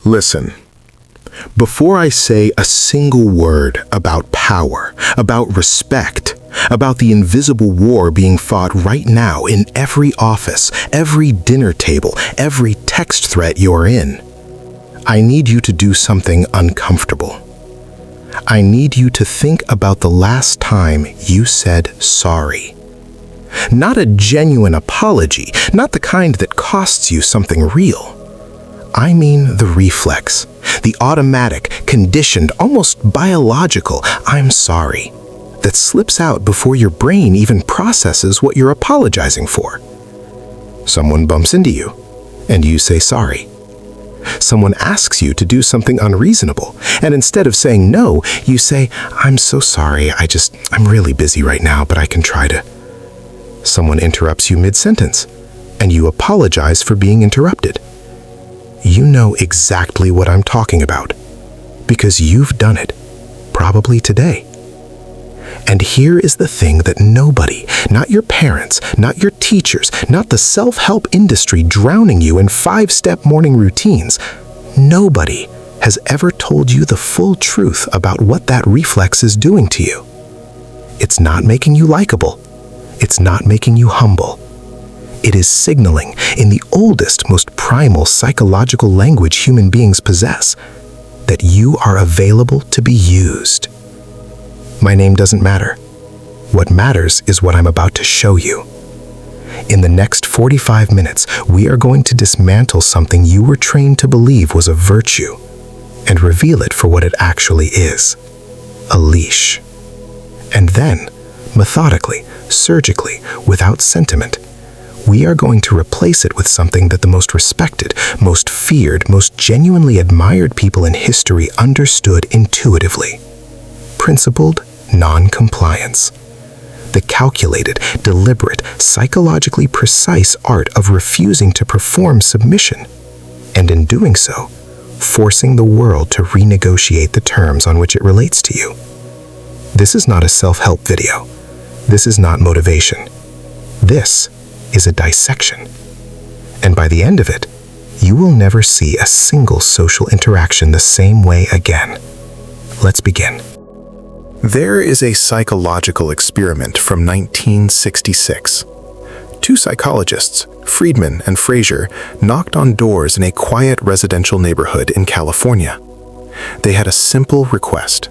Listen, before I say a single word about power, about respect, about the invisible war being fought right now in every office, every dinner table, every text thread you're in, I need you to do something uncomfortable. I need you to think about the last time you said sorry. Not a genuine apology, not the kind that costs you something real. I mean the reflex, the automatic, conditioned, almost biological "I'm sorry" that slips out before your brain even processes what you're apologizing for. Someone bumps into you, and you say sorry. Someone asks you to do something unreasonable, and instead of saying no, you say, "I'm so sorry, I'm really busy right now, but I can try to." Someone interrupts you mid-sentence, and you apologize for being interrupted. You know exactly what I'm talking about, because you've done it, probably today. And here is the thing that nobody, not your parents, not your teachers, not the self-help industry drowning you in 5-step morning routines, nobody has ever told you the full truth about what that reflex is doing to you. It's not making you likable. It's not making you humble. It is signaling in the oldest, most primal psychological language human beings possess that you are available to be used. My name doesn't matter. What matters is what I'm about to show you. In the next 45 minutes, we are going to dismantle something you were trained to believe was a virtue and reveal it for what it actually is: a leash. And then, methodically, surgically, without sentiment, we are going to replace it with something that the most respected, most feared, most genuinely admired people in history understood intuitively: principled non-compliance. The calculated, deliberate, psychologically precise art of refusing to perform submission, and in doing so, forcing the world to renegotiate the terms on which it relates to you. This is not a self-help video. This is not motivation. This is a dissection. And by the end of it, you will never see a single social interaction the same way again. Let's begin. There is a psychological experiment from 1966. Two psychologists, Friedman and Fraser, knocked on doors in a quiet residential neighborhood in California. They had a simple request.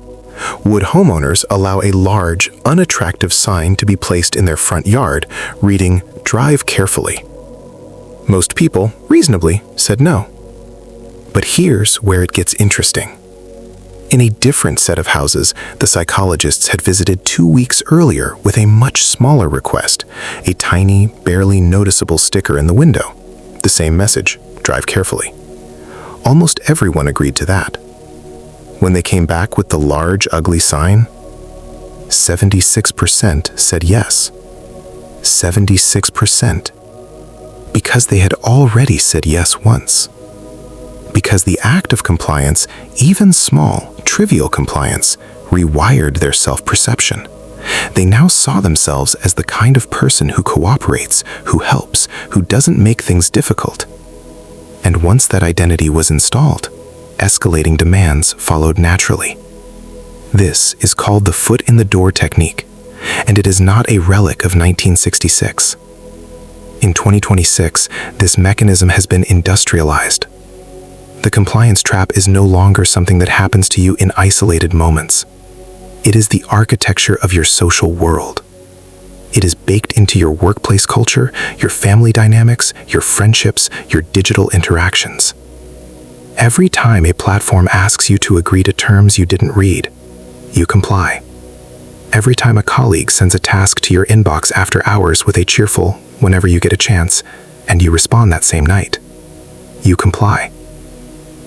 Would homeowners allow a large, unattractive sign to be placed in their front yard reading, "Drive carefully"? Most people, reasonably, said no. But here's where it gets interesting. In a different set of houses, the psychologists had visited 2 weeks earlier with a much smaller request, a tiny, barely noticeable sticker in the window. The same message, "Drive carefully." Almost everyone agreed to that. When they came back with the large, ugly sign, 76% said yes. 76%. Because they had already said yes once. Because the act of compliance, even small, trivial compliance, rewired their self-perception. They now saw themselves as the kind of person who cooperates, who helps, who doesn't make things difficult. And once that identity was installed, escalating demands followed naturally. This is called the foot in the door technique, and it is not a relic of 1966. In 2026, this mechanism has been industrialized. The compliance trap is no longer something that happens to you in isolated moments. It is the architecture of your social world. It is baked into your workplace culture, your family dynamics, your friendships, your digital interactions. Every time a platform asks you to agree to terms you didn't read, you comply. Every time a colleague sends a task to your inbox after hours with a cheerful, "whenever you get a chance," and you respond that same night, you comply.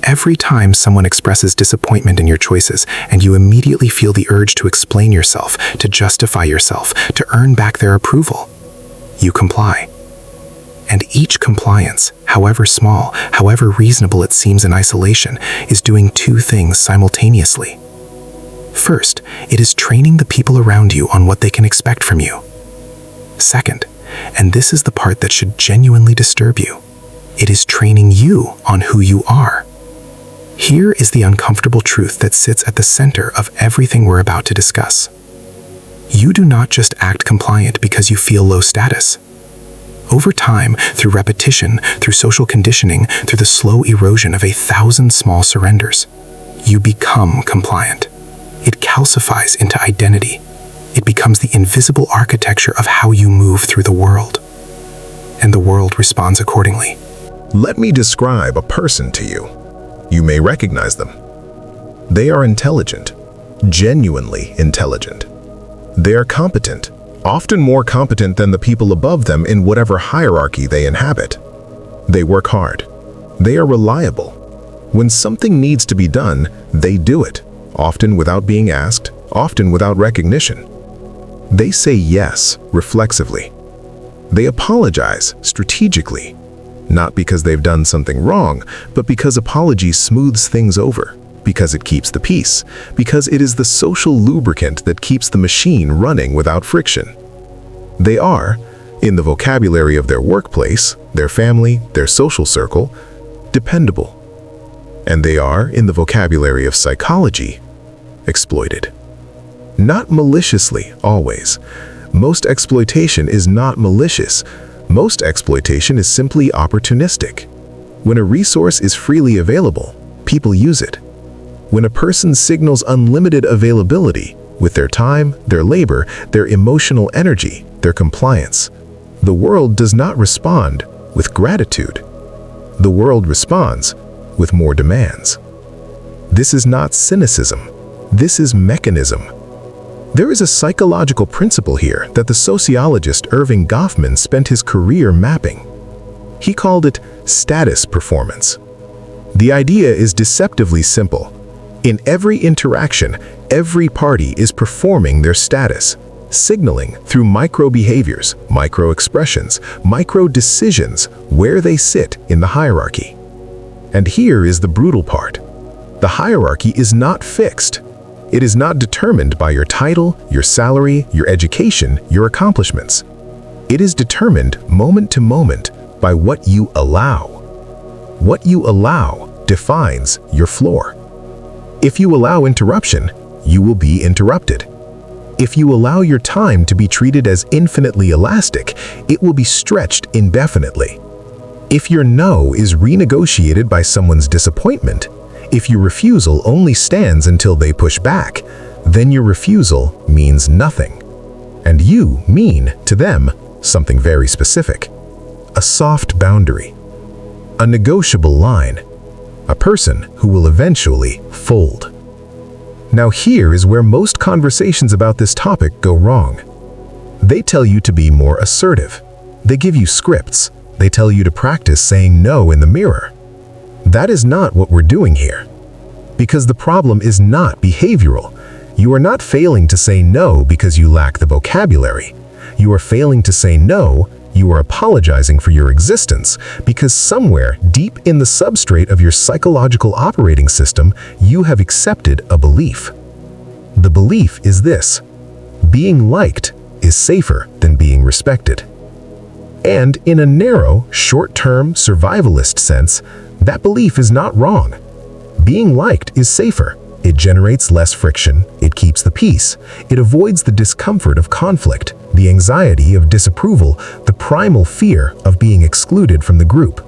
Every time someone expresses disappointment in your choices and you immediately feel the urge to explain yourself, to justify yourself, to earn back their approval, you comply. And each compliance, however small, however reasonable it seems in isolation, is doing two things simultaneously. First, it is training the people around you on what they can expect from you. Second, and this is the part that should genuinely disturb you, it is training you on who you are. Here is the uncomfortable truth that sits at the center of everything we're about to discuss. You do not just act compliant because you feel low status. Over time, through repetition, through social conditioning, through the slow erosion of 1,000 small surrenders, you become compliant. It calcifies into identity. It becomes the invisible architecture of how you move through the world. And the world responds accordingly. Let me describe a person to you. You may recognize them. They are intelligent, genuinely intelligent. They are competent, often more competent than the people above them in whatever hierarchy they inhabit. They work hard. They are reliable. When something needs to be done, they do it, often without being asked, often without recognition. They say yes reflexively. They apologize strategically, not because they've done something wrong, but because apology smooths things over, because it keeps the peace, because it is the social lubricant that keeps the machine running without friction. They are, in the vocabulary of their workplace, their family, their social circle, dependable. And they are, in the vocabulary of psychology, exploited. Not maliciously, always. Most exploitation is not malicious. Most exploitation is simply opportunistic. When a resource is freely available, people use it. When a person signals unlimited availability with their time, their labor, their emotional energy, their compliance, the world does not respond with gratitude. The world responds with more demands. This is not cynicism. This is mechanism. There is a psychological principle here that the sociologist Irving Goffman spent his career mapping. He called it status performance. The idea is deceptively simple. In every interaction, every party is performing their status, signaling through micro-behaviors, micro-expressions, micro-decisions where they sit in the hierarchy. And here is the brutal part. The hierarchy is not fixed. It is not determined by your title, your salary, your education, your accomplishments. It is determined moment to moment by what you allow. What you allow defines your floor. If you allow interruption, you will be interrupted. If you allow your time to be treated as infinitely elastic, it will be stretched indefinitely. If your no is renegotiated by someone's disappointment, if your refusal only stands until they push back, then your refusal means nothing. And you mean, to them, something very specific. A soft boundary. A negotiable line. A person who will eventually fold. Now here is where most conversations about this topic go wrong. They tell you to be more assertive. They give you scripts. They tell you to practice saying no in the mirror. That is not what we're doing here. Because the problem is not behavioral. You are not failing to say no because you lack the vocabulary. You are failing to say no, you are apologizing for your existence because somewhere deep in the substrate of your psychological operating system, you have accepted a belief. The belief is this: being liked is safer than being respected. And in a narrow, short-term, survivalist sense, that belief is not wrong. Being liked is safer. It generates less friction, it keeps the peace, it avoids the discomfort of conflict, the anxiety of disapproval, the primal fear of being excluded from the group.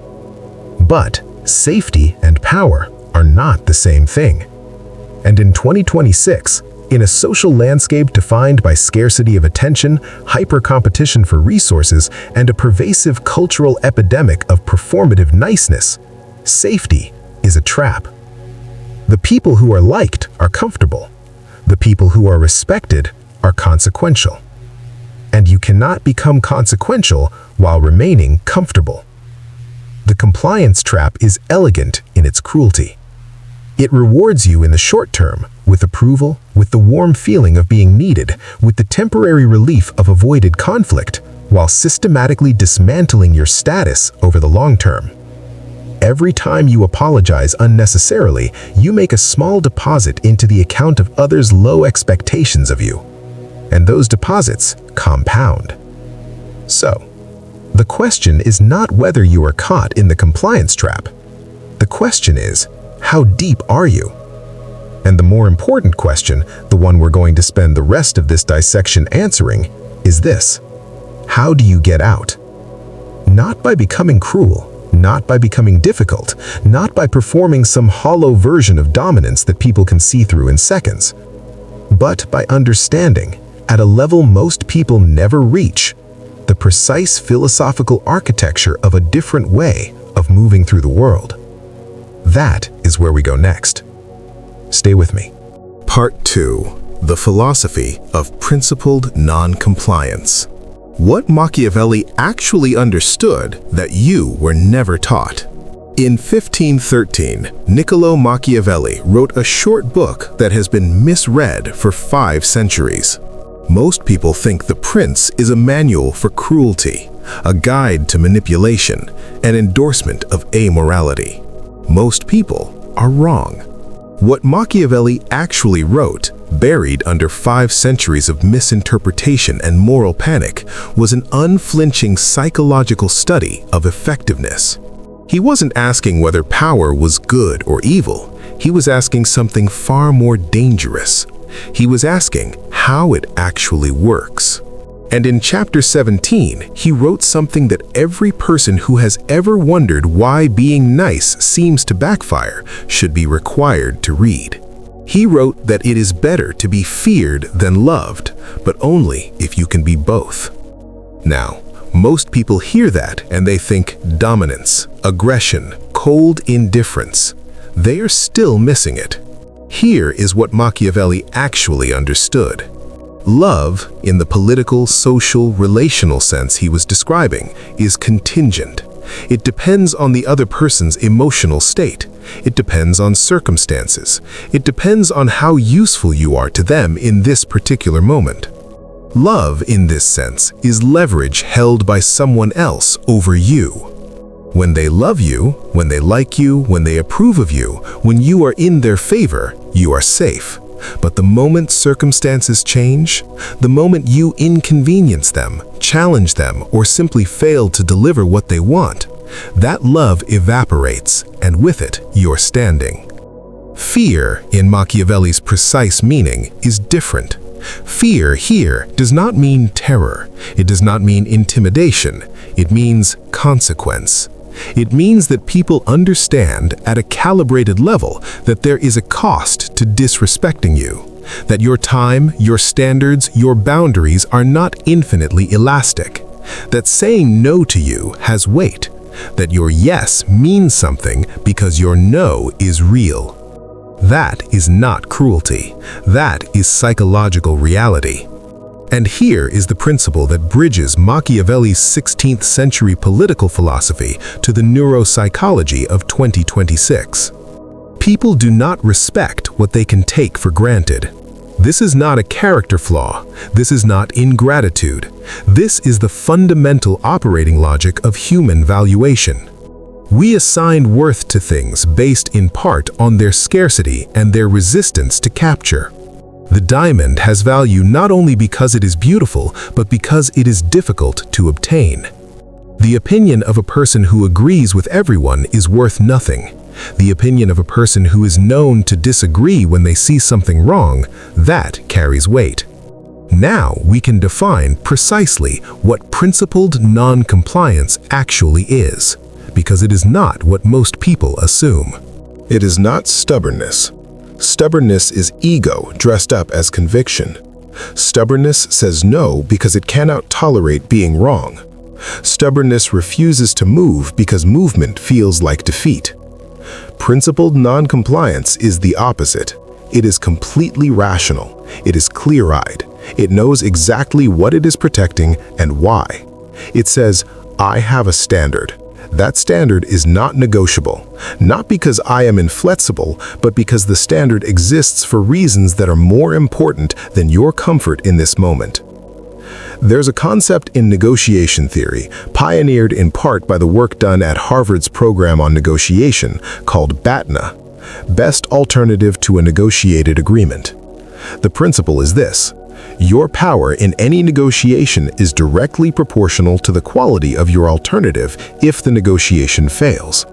But safety and power are not the same thing. And in 2026, in a social landscape defined by scarcity of attention, hyper-competition for resources, and a pervasive cultural epidemic of performative niceness, safety is a trap. The people who are liked are comfortable. The people who are respected are consequential. And you cannot become consequential while remaining comfortable. The compliance trap is elegant in its cruelty. It rewards you in the short term with approval, with the warm feeling of being needed, with the temporary relief of avoided conflict, while systematically dismantling your status over the long term. Every time you apologize unnecessarily, you make a small deposit into the account of others' low expectations of you. And those deposits compound. So, the question is not whether you are caught in the compliance trap. The question is, how deep are you? And the more important question, the one we're going to spend the rest of this dissection answering, is this: how do you get out? Not by becoming cruel, not by becoming difficult, not by performing some hollow version of dominance that people can see through in seconds, but by understanding, at a level most people never reach, the precise philosophical architecture of a different way of moving through the world. That is where we go next. Stay with me. Part 2. The philosophy of principled non-compliance. What Machiavelli actually understood that you were never taught. In 1513, Niccolò Machiavelli wrote a short book that has been misread for 5 centuries. Most people think The Prince is a manual for cruelty, a guide to manipulation, an endorsement of amorality. Most people are wrong. What Machiavelli actually wrote, buried under 5 centuries of misinterpretation and moral panic, was an unflinching psychological study of effectiveness. He wasn't asking whether power was good or evil. He was asking something far more dangerous. He was asking how it actually works. And in chapter 17, he wrote something that every person who has ever wondered why being nice seems to backfire should be required to read. He wrote that it is better to be feared than loved, but only if you can be both. Now, most people hear that and they think dominance, aggression, cold indifference. They are still missing it. Here is what Machiavelli actually understood. Love, in the political, social, relational sense he was describing, is contingent. It depends on the other person's emotional state. It depends on circumstances. It depends on how useful you are to them in this particular moment. Love, in this sense, is leverage held by someone else over you. When they love you, when they like you, when they approve of you, when you are in their favor, you are safe. But the moment circumstances change, the moment you inconvenience them, challenge them, or simply fail to deliver what they want, that love evaporates, and with it, you're standing. Fear, in Machiavelli's precise meaning, is different. Fear here does not mean terror. It does not mean intimidation. It means consequence. It means that people understand at a calibrated level that there is a cost to disrespecting you, that your time, your standards, your boundaries are not infinitely elastic, that saying no to you has weight, that your yes means something because your no is real. That is not cruelty. That is psychological reality. And here is the principle that bridges Machiavelli's 16th century political philosophy to the neuropsychology of 2026. People do not respect what they can take for granted. This is not a character flaw. This is not ingratitude. This is the fundamental operating logic of human valuation. We assign worth to things based in part on their scarcity and their resistance to capture. The diamond has value not only because it is beautiful, but because it is difficult to obtain. The opinion of a person who agrees with everyone is worth nothing. The opinion of a person who is known to disagree when they see something wrong, that carries weight. Now we can define precisely what principled non-compliance actually is, because it is not what most people assume. It is not stubbornness. Stubbornness is ego dressed up as conviction. Stubbornness says no because it cannot tolerate being wrong. Stubbornness refuses to move because movement feels like defeat. Principled non-compliance is the opposite. It is completely rational. It is clear-eyed. It knows exactly what it is protecting and why. It says, I have a standard. That standard is not negotiable, not because I am inflexible, but because the standard exists for reasons that are more important than your comfort in this moment. There's a concept in negotiation theory, pioneered in part by the work done at Harvard's program on negotiation, called BATNA, Best Alternative to a Negotiated Agreement. The principle is this: your power in any negotiation is directly proportional to the quality of your alternative if the negotiation fails.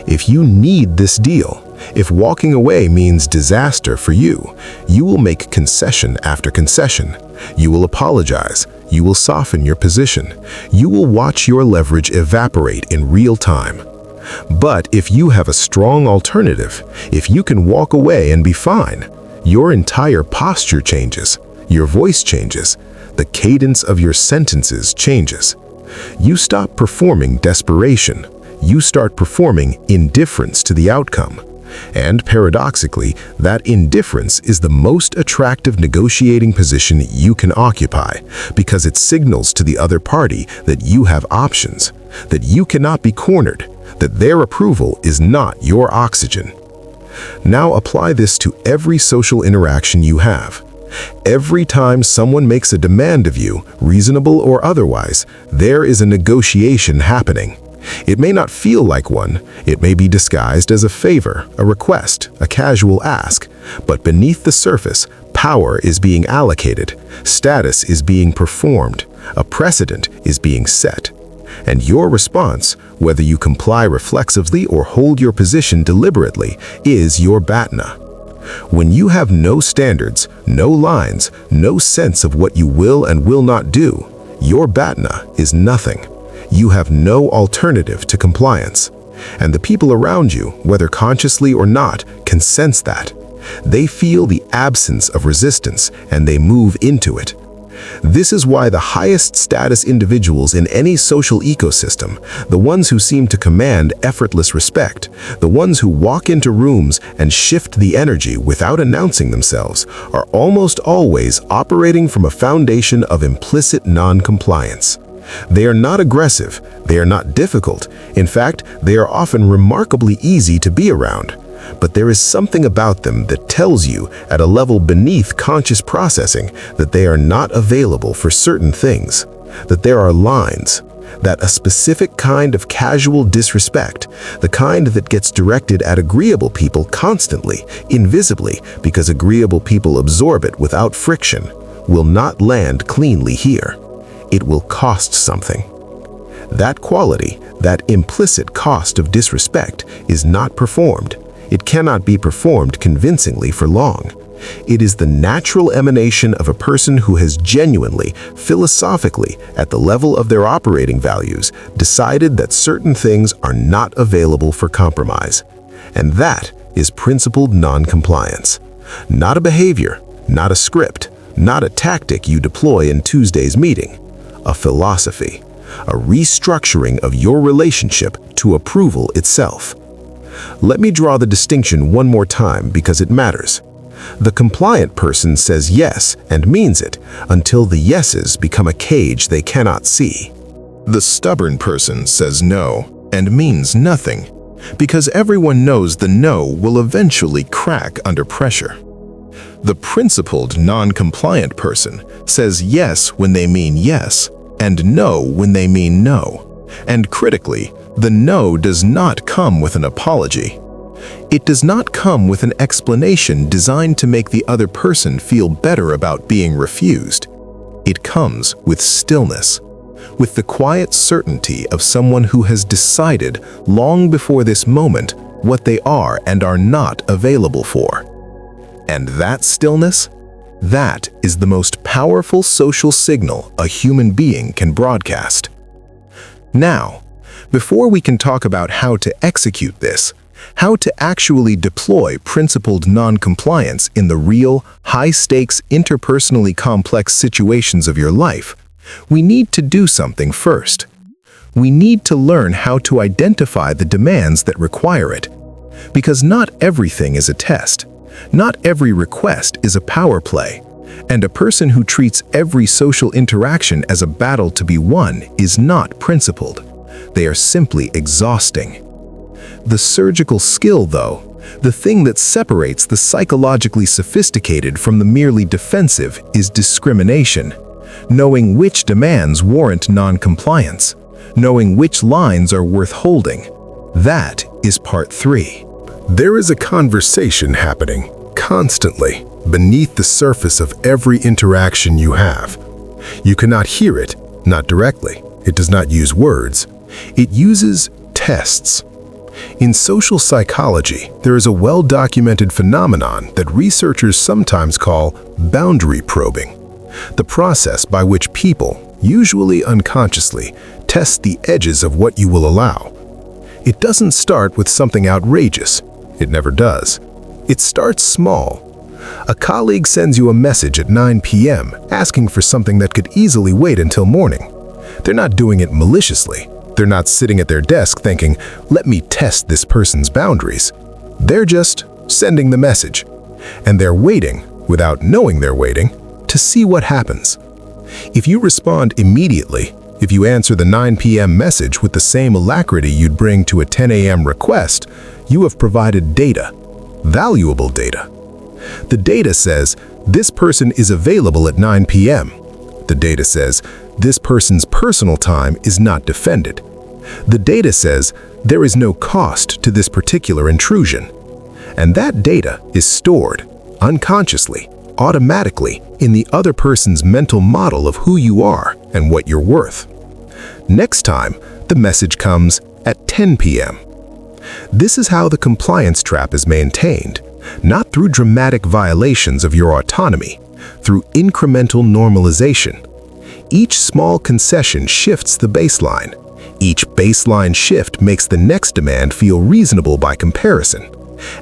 If you need this deal, If walking away means disaster for you, you will make concession after concession. You will apologize. You will soften your position. You will watch your leverage evaporate in real time. But if you have a strong alternative, if you can walk away and be fine, your entire posture changes. Your voice changes. The cadence of your sentences changes. You stop performing desperation. You start performing indifference to the outcome. And paradoxically, that indifference is the most attractive negotiating position you can occupy because it signals to the other party that you have options, that you cannot be cornered, that their approval is not your oxygen. Now apply this to every social interaction you have. Every time someone makes a demand of you, reasonable or otherwise, there is a negotiation happening. It may not feel like one, it may be disguised as a favor, a request, a casual ask, but beneath the surface, power is being allocated, status is being performed, a precedent is being set. And your response, whether you comply reflexively or hold your position deliberately, is your batna. When you have no standards, no lines, no sense of what you will and will not do, your batna is nothing. You have no alternative to compliance. And the people around you, whether consciously or not, can sense that. They feel the absence of resistance and they move into it. This is why the highest status individuals in any social ecosystem, the ones who seem to command effortless respect, the ones who walk into rooms and shift the energy without announcing themselves, are almost always operating from a foundation of implicit non-compliance. They are not aggressive, they are not difficult. In fact, they are often remarkably easy to be around. But there is something about them that tells you, at a level beneath conscious processing, that they are not available for certain things, that there are lines, that a specific kind of casual disrespect, the kind that gets directed at agreeable people constantly, invisibly, because agreeable people absorb it without friction, will not land cleanly here. It will cost something. That quality, that implicit cost of disrespect, is not performed. It cannot be performed convincingly for long. It is the natural emanation of a person who has genuinely, philosophically, at the level of their operating values, decided that certain things are not available for compromise. And that is principled non-compliance. Not a behavior, not a script, not a tactic you deploy in Tuesday's meeting. A philosophy, a restructuring of your relationship to approval itself. Let me draw the distinction one more time because it matters. The compliant person says yes and means it until the yeses become a cage they cannot see. The stubborn person says no and means nothing because everyone knows the no will eventually crack under pressure. The principled, non-compliant person says yes when they mean yes, and no when they mean no. And critically, the no does not come with an apology. It does not come with an explanation designed to make the other person feel better about being refused. It comes with stillness, with the quiet certainty of someone who has decided long before this moment what they are and are not available for. And that stillness, that is the most powerful social signal a human being can broadcast. Now, before we can talk about how to execute this, how to actually deploy principled non-compliance in the real, high-stakes, interpersonally complex situations of your life, we need to do something first. We need to learn how to identify the demands that require it. Because not everything is a test. Not every request is a power play, and a person who treats every social interaction as a battle to be won is not principled. They are simply exhausting. The surgical skill, though, the thing that separates the psychologically sophisticated from the merely defensive, is discrimination. Knowing which demands warrant non-compliance, knowing which lines are worth holding. That is part 3. There is a conversation happening constantly beneath the surface of every interaction you have. You cannot hear it, not directly. It does not use words. It uses tests. In social psychology, there is a well-documented phenomenon that researchers sometimes call boundary probing, the process by which people, usually unconsciously, test the edges of what you will allow. It doesn't start with something outrageous. It never does. It starts small. A colleague sends you a message at 9 p.m. asking for something that could easily wait until morning. They're not doing it maliciously. They're not sitting at their desk thinking, let me test this person's boundaries. They're just sending the message. And they're waiting, without knowing they're waiting, to see what happens. If you respond immediately, if you answer the 9 p.m. message with the same alacrity you'd bring to a 10 a.m. request, you have provided data, valuable data. The data says, this person is available at 9 p.m. The data says, this person's personal time is not defended. The data says, there is no cost to this particular intrusion. And that data is stored, unconsciously, automatically, in the other person's mental model of who you are and what you're worth. Next time, the message comes at 10 p.m. This is how the compliance trap is maintained, not through dramatic violations of your autonomy, through incremental normalization. Each small concession shifts the baseline. Each baseline shift makes the next demand feel reasonable by comparison.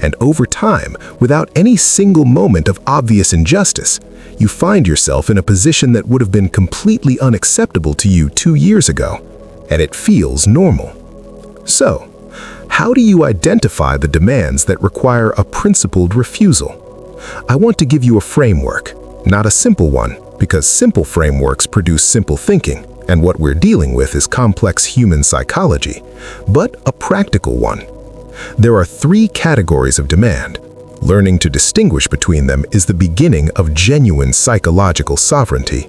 And over time, without any single moment of obvious injustice, you find yourself in a position that would have been completely unacceptable to you 2 years ago, and it feels normal. So, how do you identify the demands that require a principled refusal? I want to give you a framework, not a simple one, because simple frameworks produce simple thinking, and what we're dealing with is complex human psychology, but a practical one. There are 3 categories of demand. Learning to distinguish between them is the beginning of genuine psychological sovereignty.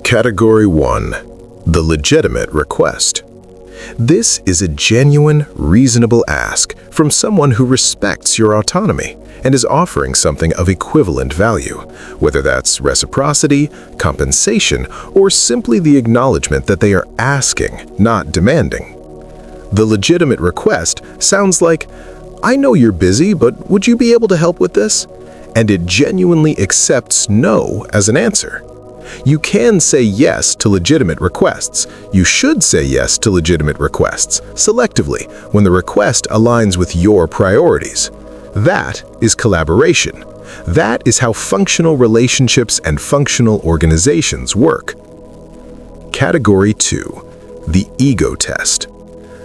Category 1. The legitimate request. This is a genuine, reasonable ask from someone who respects your autonomy and is offering something of equivalent value, whether that's reciprocity, compensation, or simply the acknowledgement that they are asking, not demanding. The legitimate request sounds like, I know you're busy, but would you be able to help with this? And it genuinely accepts no as an answer. You can say yes to legitimate requests. You should say yes to legitimate requests, selectively, when the request aligns with your priorities. That is collaboration. That is how functional relationships and functional organizations work. Category 2. The ego test.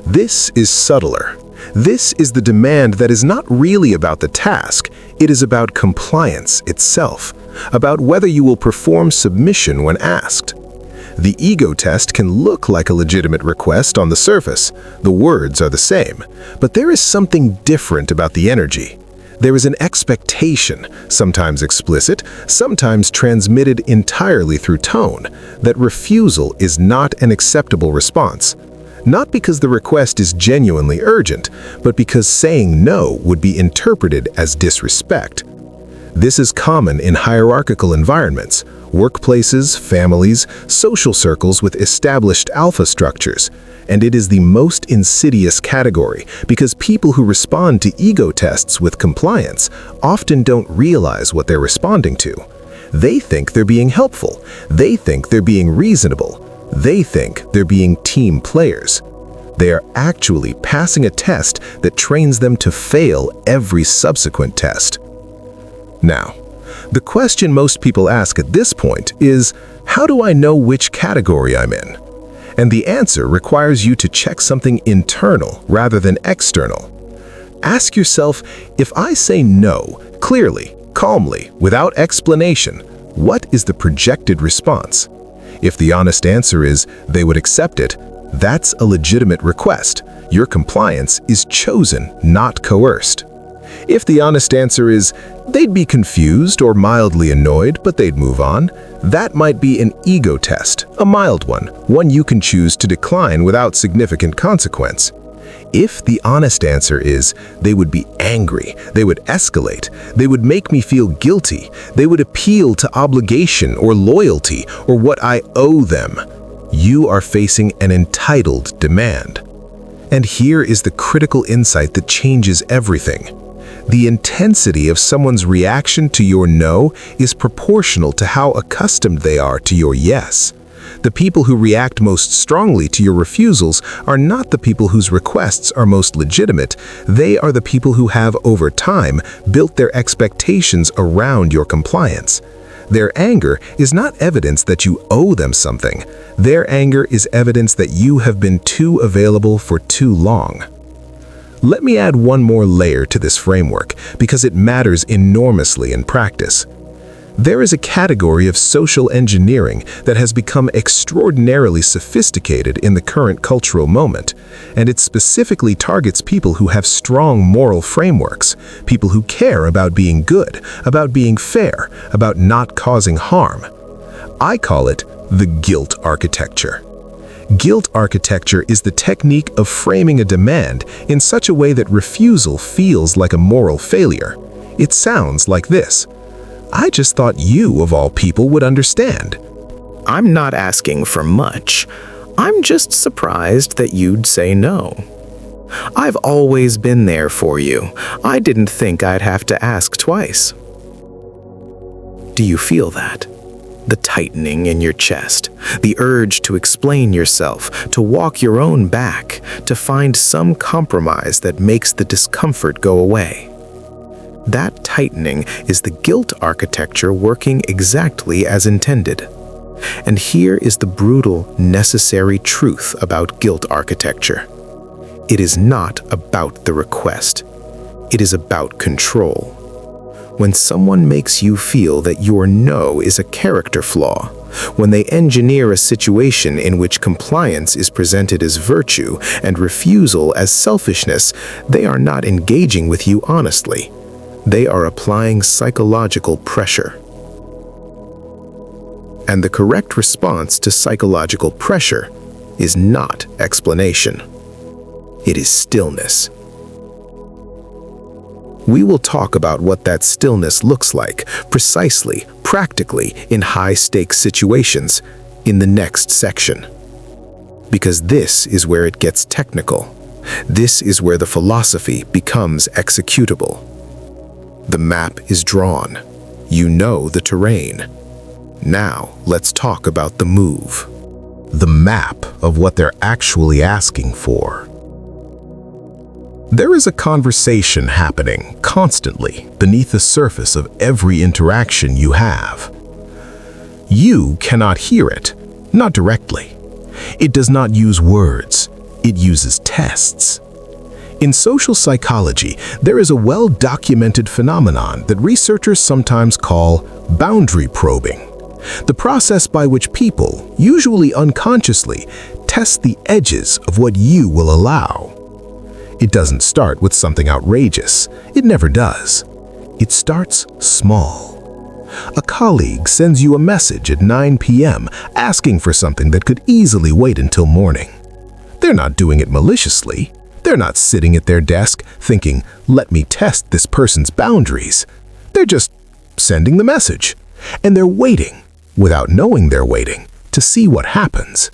This is subtler. This is the demand that is not really about the task, it is about compliance itself, about whether you will perform submission when asked. The ego test can look like a legitimate request on the surface. The words are the same, but there is something different about the energy. There is an expectation, sometimes explicit, sometimes transmitted entirely through tone, that refusal is not an acceptable response. Not because the request is genuinely urgent, but because saying no would be interpreted as disrespect. This is common in hierarchical environments, workplaces, families, social circles with established alpha structures, and it is the most insidious category because people who respond to ego tests with compliance often don't realize what they're responding to. They think they're being helpful. They think they're being reasonable. They think they're being team players. They are actually passing a test that trains them to fail every subsequent test. Now, the question most people ask at this point is, how do I know which category I'm in? And the answer requires you to check something internal rather than external. Ask yourself, if I say no, clearly, calmly, without explanation, what is the projected response? If the honest answer is they would accept it, that's a legitimate request. Your compliance is chosen, not coerced. If the honest answer is they'd be confused or mildly annoyed, but they'd move on, that might be an ego test, a mild one you can choose to decline without significant consequence. If the honest answer is they would be angry, they would escalate, they would make me feel guilty, they would appeal to obligation or loyalty or what I owe them, you are facing an entitled demand. And here is the critical insight that changes everything. The intensity of someone's reaction to your no is proportional to how accustomed they are to your yes. The people who react most strongly to your refusals are not the people whose requests are most legitimate. They are the people who have, over time, built their expectations around your compliance. Their anger is not evidence that you owe them something. Their anger is evidence that you have been too available for too long. Let me add one more layer to this framework because it matters enormously in practice. There is a category of social engineering that has become extraordinarily sophisticated in the current cultural moment, and it specifically targets people who have strong moral frameworks, people who care about being good, about being fair, about not causing harm. I call it the guilt architecture. Guilt architecture is the technique of framing a demand in such a way that refusal feels like a moral failure. It sounds like this: I just thought you, of all people, would understand. I'm not asking for much. I'm just surprised that you'd say no. I've always been there for you. I didn't think I'd have to ask twice. Do you feel that? The tightening in your chest, the urge to explain yourself, to walk your own back, to find some compromise that makes the discomfort go away. That tightening is the guilt architecture working exactly as intended. And here is the brutal, necessary truth about guilt architecture. It is not about the request. It is about control. When someone makes you feel that your no is a character flaw, when they engineer a situation in which compliance is presented as virtue and refusal as selfishness, they are not engaging with you honestly. They are applying psychological pressure. And the correct response to psychological pressure is not explanation. It is stillness. We will talk about what that stillness looks like, precisely, practically, in high-stakes situations, in the next section. Because this is where it gets technical. This is where the philosophy becomes executable. The map is drawn. You know the terrain. Now, let's talk about the move. The map of what they're actually asking for. There is a conversation happening constantly beneath the surface of every interaction you have. You cannot hear it, not directly. It does not use words. It uses tests. In social psychology, there is a well-documented phenomenon that researchers sometimes call boundary probing, the process by which people, usually unconsciously, test the edges of what you will allow. It doesn't start with something outrageous. It never does. It starts small. A colleague sends you a message at 9 p.m. asking for something that could easily wait until morning. They're not doing it maliciously. They're not sitting at their desk thinking, let me test this person's boundaries. They're just sending the message. And they're waiting, without knowing they're waiting, to see what happens.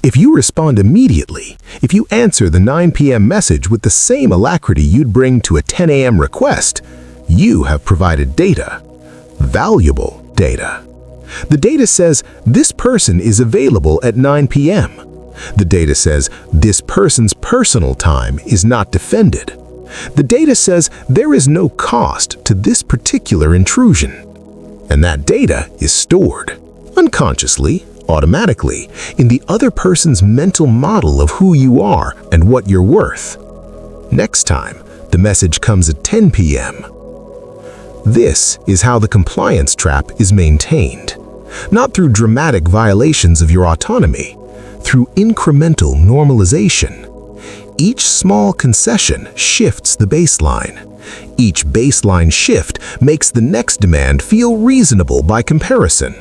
If you respond immediately, if you answer the 9 p.m. message with the same alacrity you'd bring to a 10 a.m. request, you have provided data. Valuable data. The data says this person is available at 9 p.m. The data says this person's personal time is not defended. The data says there is no cost to this particular intrusion. And that data is stored, unconsciously, automatically, in the other person's mental model of who you are and what you're worth. Next time, the message comes at 10 p.m. This is how the compliance trap is maintained. Not through dramatic violations of your autonomy, through incremental normalization. Each small concession shifts the baseline. Each baseline shift makes the next demand feel reasonable by comparison.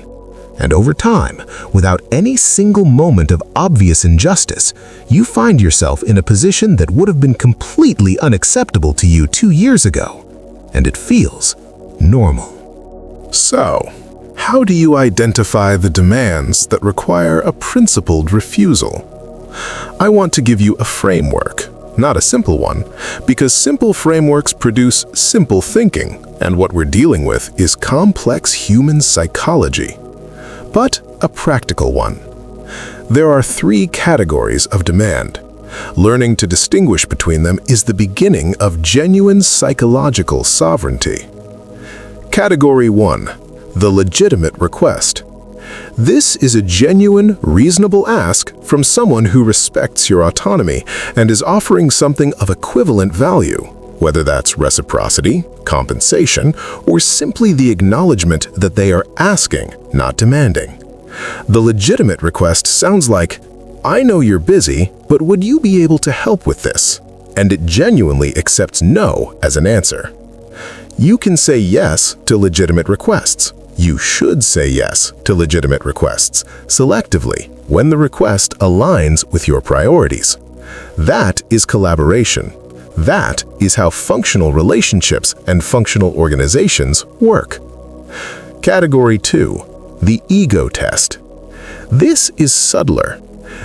And over time, without any single moment of obvious injustice, you find yourself in a position that would have been completely unacceptable to you 2 years ago. And it feels normal. So, how do you identify the demands that require a principled refusal? I want to give you a framework, not a simple one, because simple frameworks produce simple thinking, and what we're dealing with is complex human psychology, but a practical one. There are 3 categories of demand. Learning to distinguish between them is the beginning of genuine psychological sovereignty. Category 1. The legitimate request. This is a genuine, reasonable ask from someone who respects your autonomy and is offering something of equivalent value, whether that's reciprocity, compensation, or simply the acknowledgement that they are asking, not demanding. The legitimate request sounds like, "I know you're busy, but would you be able to help with this?" And it genuinely accepts no as an answer. You can say yes to legitimate requests. You should say yes to legitimate requests, selectively, when the request aligns with your priorities. That is collaboration. That is how functional relationships and functional organizations work. Category 2. The ego test. This is subtler.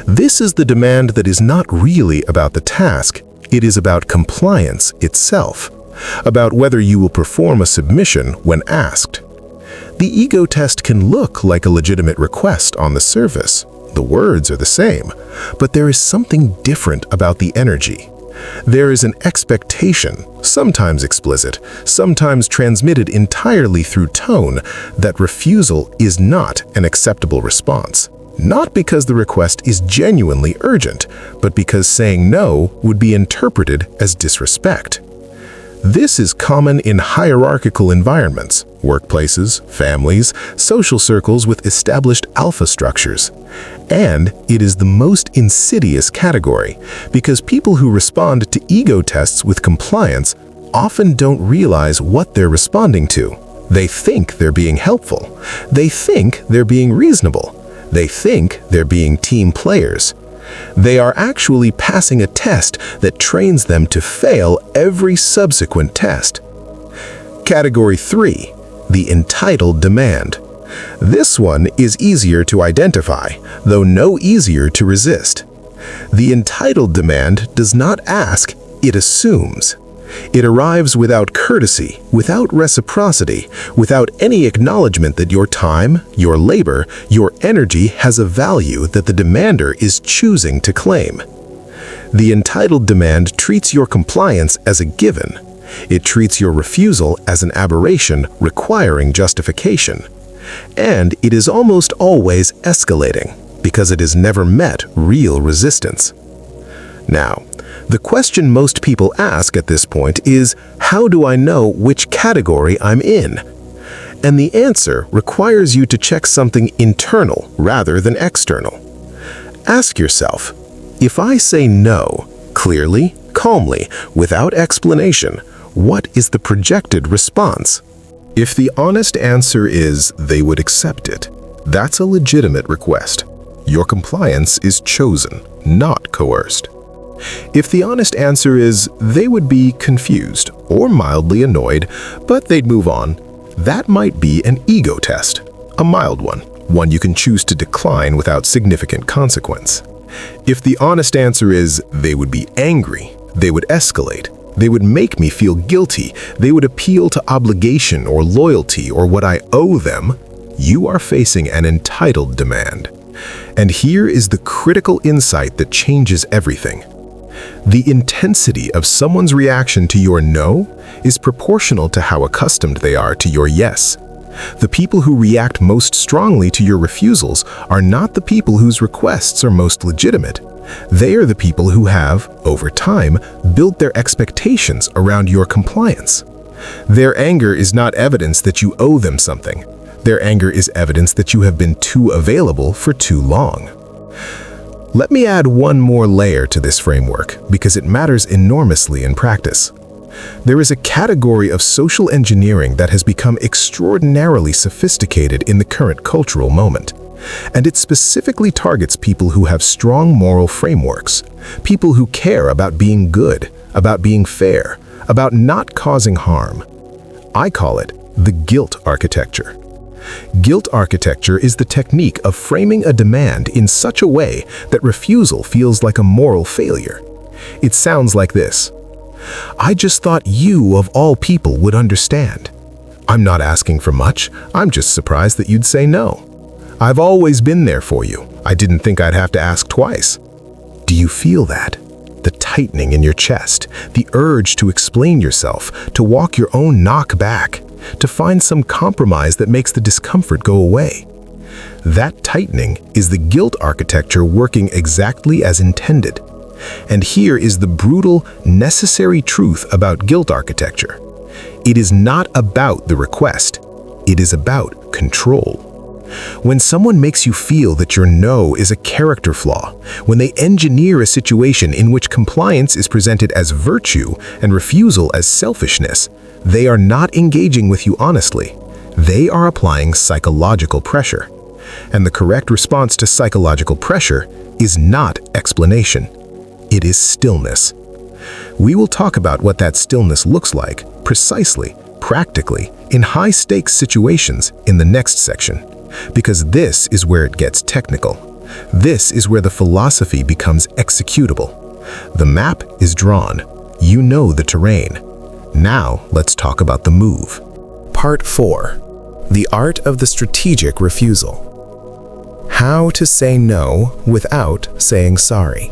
This is the demand that is not really about the task. It is about compliance itself, about whether you will perform a submission when asked. The ego test can look like a legitimate request on the surface. The words are the same, but there is something different about the energy. There is an expectation, sometimes explicit, sometimes transmitted entirely through tone, that refusal is not an acceptable response. Not because the request is genuinely urgent, but because saying no would be interpreted as disrespect. This is common in hierarchical environments, workplaces, families, social circles with established alpha structures. And it is the most insidious category, because people who respond to ego tests with compliance often don't realize what they're responding to. They think they're being helpful. They think they're being reasonable. They think they're being team players. They are actually passing a test that trains them to fail every subsequent test. Category 3. The entitled demand. This one is easier to identify, though no easier to resist. The entitled demand does not ask, it assumes. It arrives without courtesy, without reciprocity, without any acknowledgement that your time, your labor, your energy has a value that the demander is choosing to claim. The entitled demand treats your compliance as a given. It treats your refusal as an aberration requiring justification. And it is almost always escalating, because it has never met real resistance. Now, the question most people ask at this point is, how do I know which category I'm in? And the answer requires you to check something internal rather than external. Ask yourself, if I say no, clearly, calmly, without explanation, what is the projected response? If the honest answer is they would accept it, that's a legitimate request. Your compliance is chosen, not coerced. If the honest answer is they would be confused or mildly annoyed, but they'd move on, that might be an ego test, a mild one you can choose to decline without significant consequence. If the honest answer is they would be angry, they would escalate, they would make me feel guilty, they would appeal to obligation or loyalty or what I owe them, you are facing an entitled demand. And here is the critical insight that changes everything. The intensity of someone's reaction to your no is proportional to how accustomed they are to your yes. The people who react most strongly to your refusals are not the people whose requests are most legitimate. They are the people who have, over time, built their expectations around your compliance. Their anger is not evidence that you owe them something. Their anger is evidence that you have been too available for too long. Let me add one more layer to this framework because it matters enormously in practice. There is a category of social engineering that has become extraordinarily sophisticated in the current cultural moment. And it specifically targets people who have strong moral frameworks, people who care about being good, about being fair, about not causing harm. I call it the guilt architecture. Guilt architecture is the technique of framing a demand in such a way that refusal feels like a moral failure. It sounds like this: I just thought you, of all people, would understand. I'm not asking for much, I'm just surprised that you'd say no. I've always been there for you. I didn't think I'd have to ask twice. Do you feel that? The tightening in your chest, the urge to explain yourself, to walk your own knock back, to find some compromise that makes the discomfort go away. That tightening is the guilt architecture working exactly as intended. And here is the brutal, necessary truth about guilt architecture. It is not about the request. It is about control. When someone makes you feel that your no is a character flaw, when they engineer a situation in which compliance is presented as virtue and refusal as selfishness, they are not engaging with you honestly. They are applying psychological pressure. And the correct response to psychological pressure is not explanation. It is stillness. We will talk about what that stillness looks like, precisely, practically, in high-stakes situations in the next section. Because this is where it gets technical. This is where the philosophy becomes executable. The map is drawn. You know the terrain. Now let's talk about the move. Part 4. The art of the strategic refusal. How to say no without saying sorry.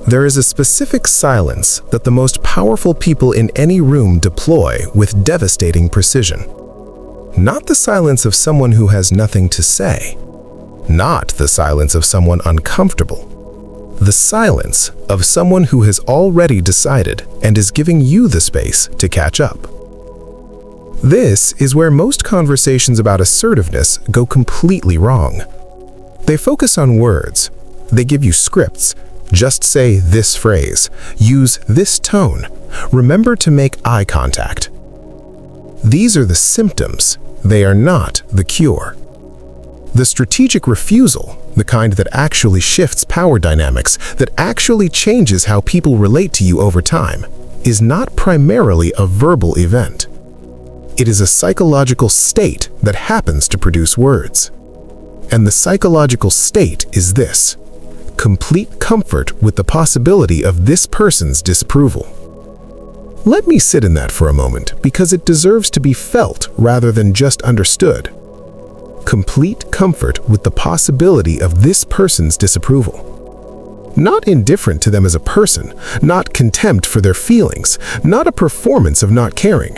There is a specific silence that the most powerful people in any room deploy with devastating precision. Not the silence of someone who has nothing to say. Not the silence of someone uncomfortable. The silence of someone who has already decided and is giving you the space to catch up. This is where most conversations about assertiveness go completely wrong. They focus on words. They give you scripts. Just say this phrase. Use this tone. Remember to make eye contact. These are the symptoms. They are not the cure. The strategic refusal, the kind that actually shifts power dynamics, that actually changes how people relate to you over time, is not primarily a verbal event. It is a psychological state that happens to produce words. And the psychological state is this: complete comfort with the possibility of this person's disapproval. Let me sit in that for a moment, because it deserves to be felt rather than just understood. Complete comfort with the possibility of this person's disapproval. Not indifferent to them as a person, not contempt for their feelings, not a performance of not caring.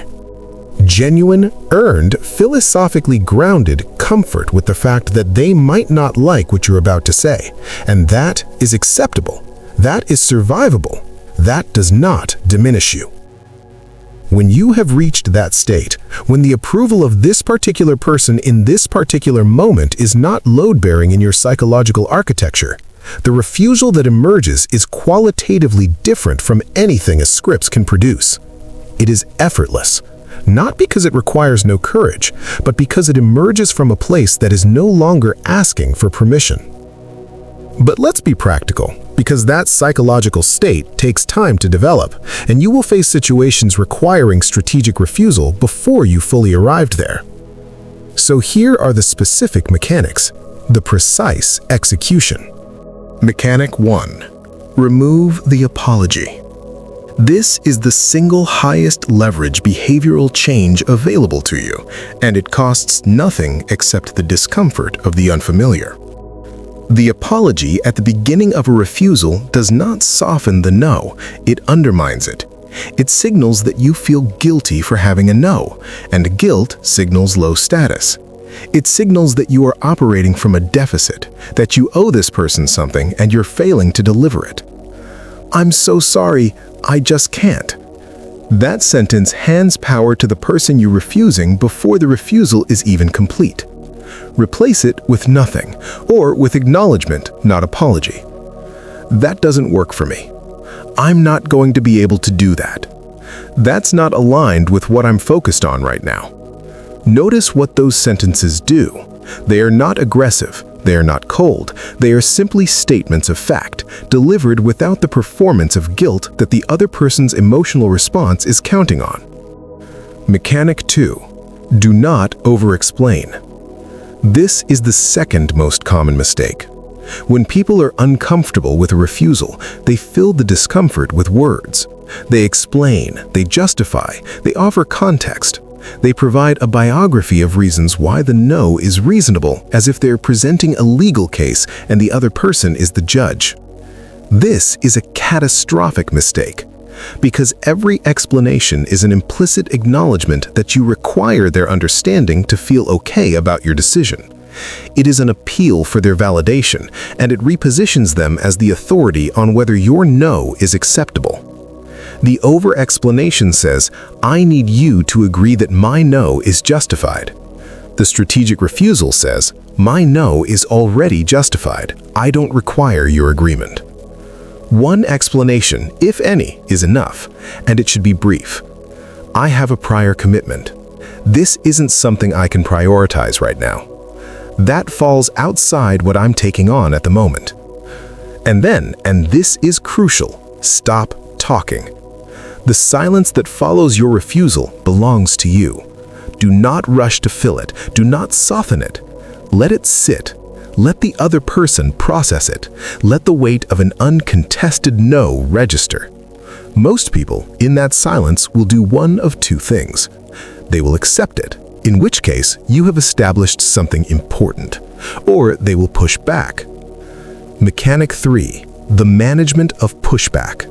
Genuine, earned, philosophically grounded comfort with the fact that they might not like what you're about to say, and that is acceptable, that is survivable, that does not diminish you. When you have reached that state, when the approval of this particular person in this particular moment is not load-bearing in your psychological architecture, the refusal that emerges is qualitatively different from anything a script can produce. It is effortless, not because it requires no courage, but because it emerges from a place that is no longer asking for permission. But let's be practical, because that psychological state takes time to develop, and you will face situations requiring strategic refusal before you fully arrived there. So here are the specific mechanics, the precise execution. Mechanic 1. Remove the apology. This is the single highest leverage behavioral change available to you, and it costs nothing except the discomfort of the unfamiliar. The apology at the beginning of a refusal does not soften the no, it undermines it. It signals that you feel guilty for having a no, and guilt signals low status. It signals that you are operating from a deficit, that you owe this person something and you're failing to deliver it. I'm so sorry, I just can't. That sentence hands power to the person you're refusing before the refusal is even complete. Replace it with nothing, or with acknowledgement, not apology. That doesn't work for me. I'm not going to be able to do that. That's not aligned with what I'm focused on right now. Notice what those sentences do. They are not aggressive, they are not cold, they are simply statements of fact, delivered without the performance of guilt that the other person's emotional response is counting on. Mechanic 2. Do not over-explain. This is the second most common mistake. When people are uncomfortable with a refusal, they fill the discomfort with words. They explain, they justify, they offer context. They provide a biography of reasons why the no is reasonable, as if they're presenting a legal case and the other person is the judge. This is a catastrophic mistake, because every explanation is an implicit acknowledgement that you require their understanding to feel okay about your decision. It is an appeal for their validation, and it repositions them as the authority on whether your no is acceptable. The over-explanation says, I need you to agree that my no is justified. The strategic refusal says, my no is already justified. I don't require your agreement. One explanation, if any, is enough, and it should be brief. I have a prior commitment. This isn't something I can prioritize right now. That falls outside what I'm taking on at the moment. And then, and this is crucial, stop talking. The silence that follows your refusal belongs to you. Do not rush to fill it. Do not soften it. Let it sit. Let the other person process it. Let the weight of an uncontested no register. Most people in that silence will do one of two things. They will accept it, in which case you have established something important, or they will push back. Mechanic 3, the management of pushback.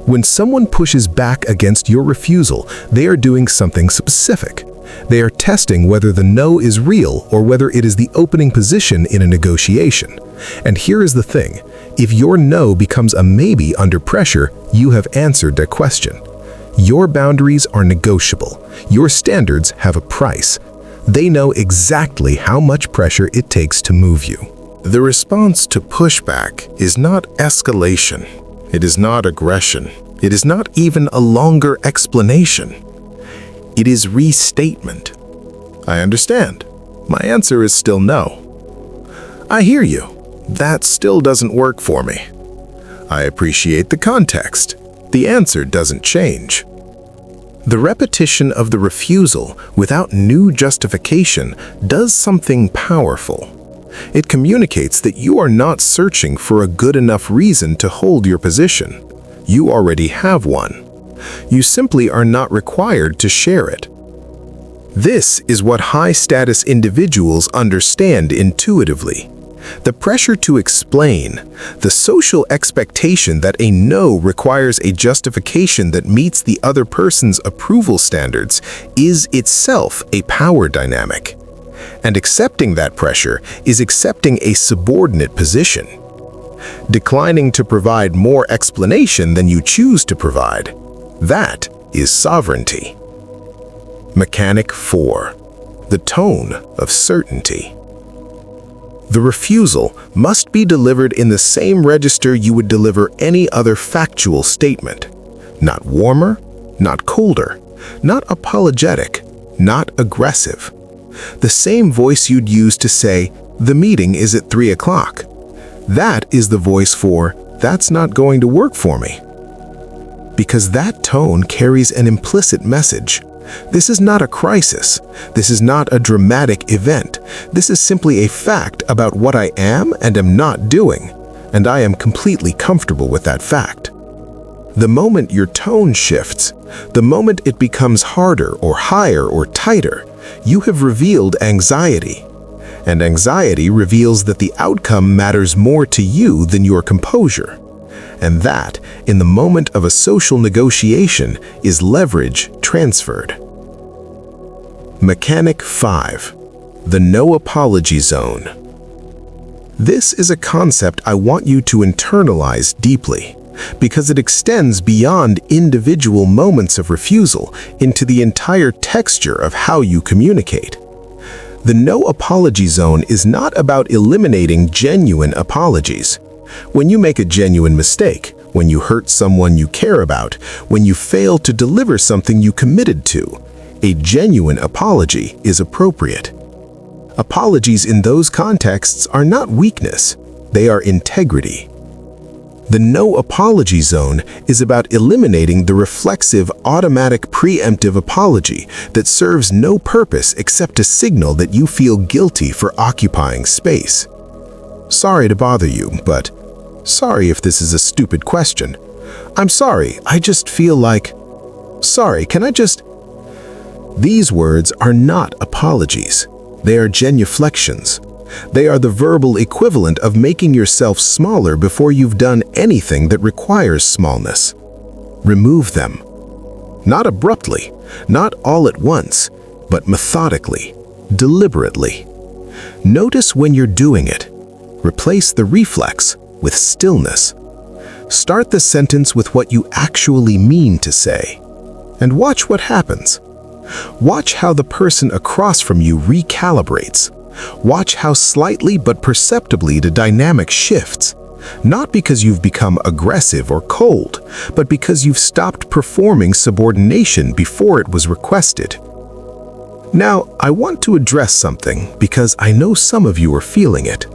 When someone pushes back against your refusal, they are doing something specific. They are testing whether the no is real or whether it is the opening position in a negotiation. And here is the thing, if your no becomes a maybe under pressure, you have answered their question. Your boundaries are negotiable. Your standards have a price. They know exactly how much pressure it takes to move you. The response to pushback is not escalation. It is not aggression. It is not even a longer explanation. It is restatement. I understand. My answer is still no. I hear you. That still doesn't work for me. I appreciate the context. The answer doesn't change. The repetition of the refusal without new justification does something powerful. It communicates that you are not searching for a good enough reason to hold your position. You already have one. You simply are not required to share it. This is what high-status individuals understand intuitively. The pressure to explain, the social expectation that a no requires a justification that meets the other person's approval standards, is itself a power dynamic. And accepting that pressure is accepting a subordinate position. Declining to provide more explanation than you choose to provide, that is sovereignty. Mechanic 4. The tone of certainty. The refusal must be delivered in the same register you would deliver any other factual statement. Not warmer, not colder, not apologetic, not aggressive. The same voice you'd use to say, the meeting is at 3 o'clock. That is the voice for, that's not going to work for me. Because that tone carries an implicit message. This is not a crisis. This is not a dramatic event. This is simply a fact about what I am and am not doing, and I am completely comfortable with that fact. The moment your tone shifts, the moment it becomes harder or higher or tighter, you have revealed anxiety. And anxiety reveals that the outcome matters more to you than your composure. And that, in the moment of a social negotiation, is leverage transferred. Mechanic 5. The no apology zone. This is a concept I want you to internalize deeply, because it extends beyond individual moments of refusal into the entire texture of how you communicate. The no apology zone is not about eliminating genuine apologies. When you make a genuine mistake, when you hurt someone you care about, when you fail to deliver something you committed to, a genuine apology is appropriate. Apologies in those contexts are not weakness, they are integrity. The no apology zone is about eliminating the reflexive, automatic, preemptive apology that serves no purpose except to signal that you feel guilty for occupying space. Sorry to bother you, but sorry if this is a stupid question. I'm sorry, I just feel like... Sorry, can I just... These words are not apologies. They are genuflections. They are the verbal equivalent of making yourself smaller before you've done anything that requires smallness. Remove them. Not abruptly, not all at once, but methodically, deliberately. Notice when you're doing it. Replace the reflex with stillness. Start the sentence with what you actually mean to say. And watch what happens. Watch how the person across from you recalibrates. Watch how slightly but perceptibly the dynamic shifts, not because you've become aggressive or cold, but because you've stopped performing subordination before it was requested. Now, I want to address something because I know some of you are feeling it.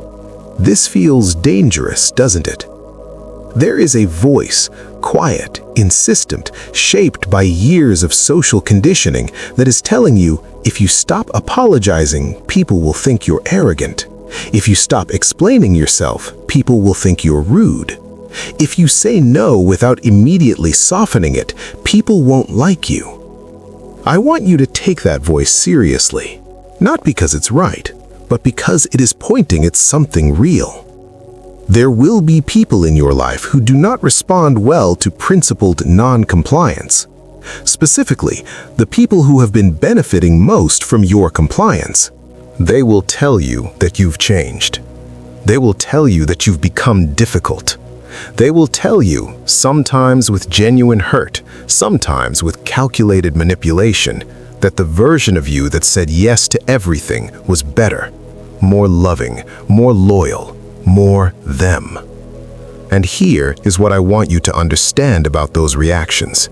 This feels dangerous, doesn't it? There is a voice, quiet, insistent, shaped by years of social conditioning that is telling you, if you stop apologizing, people will think you're arrogant. If you stop explaining yourself, people will think you're rude. If you say no without immediately softening it, people won't like you. I want you to take that voice seriously, not because it's right, but because it is pointing at something real. There will be people in your life who do not respond well to principled non-compliance. Specifically, the people who have been benefiting most from your compliance. They will tell you that you've changed. They will tell you that you've become difficult. They will tell you, sometimes with genuine hurt, sometimes with calculated manipulation, that the version of you that said yes to everything was better, more loving, more loyal, more them. And here is what I want you to understand about those reactions.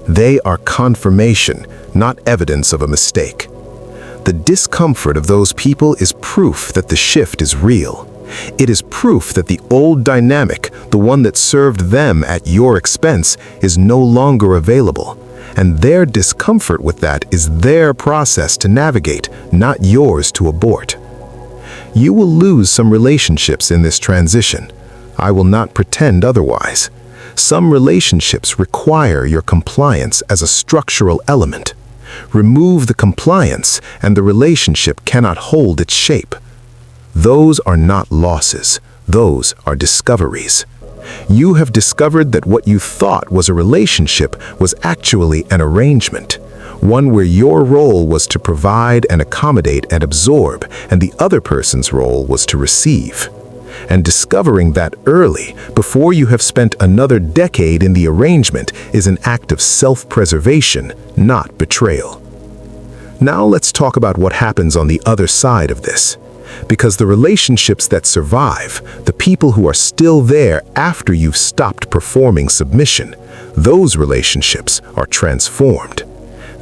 They are confirmation, not evidence of a mistake. The discomfort of those people is proof that the shift is real. It is proof that the old dynamic, the one that served them at your expense, is no longer available. And their discomfort with that is their process to navigate, not yours to abort. You will lose some relationships in this transition. I will not pretend otherwise. Some relationships require your compliance as a structural element. Remove the compliance, and the relationship cannot hold its shape. Those are not losses. Those are discoveries. You have discovered that what you thought was a relationship was actually an arrangement. One where your role was to provide and accommodate and absorb, and the other person's role was to receive. And discovering that early, before you have spent another decade in the arrangement, is an act of self-preservation, not betrayal. Now let's talk about what happens on the other side of this. Because the relationships that survive, the people who are still there after you've stopped performing submission, those relationships are transformed.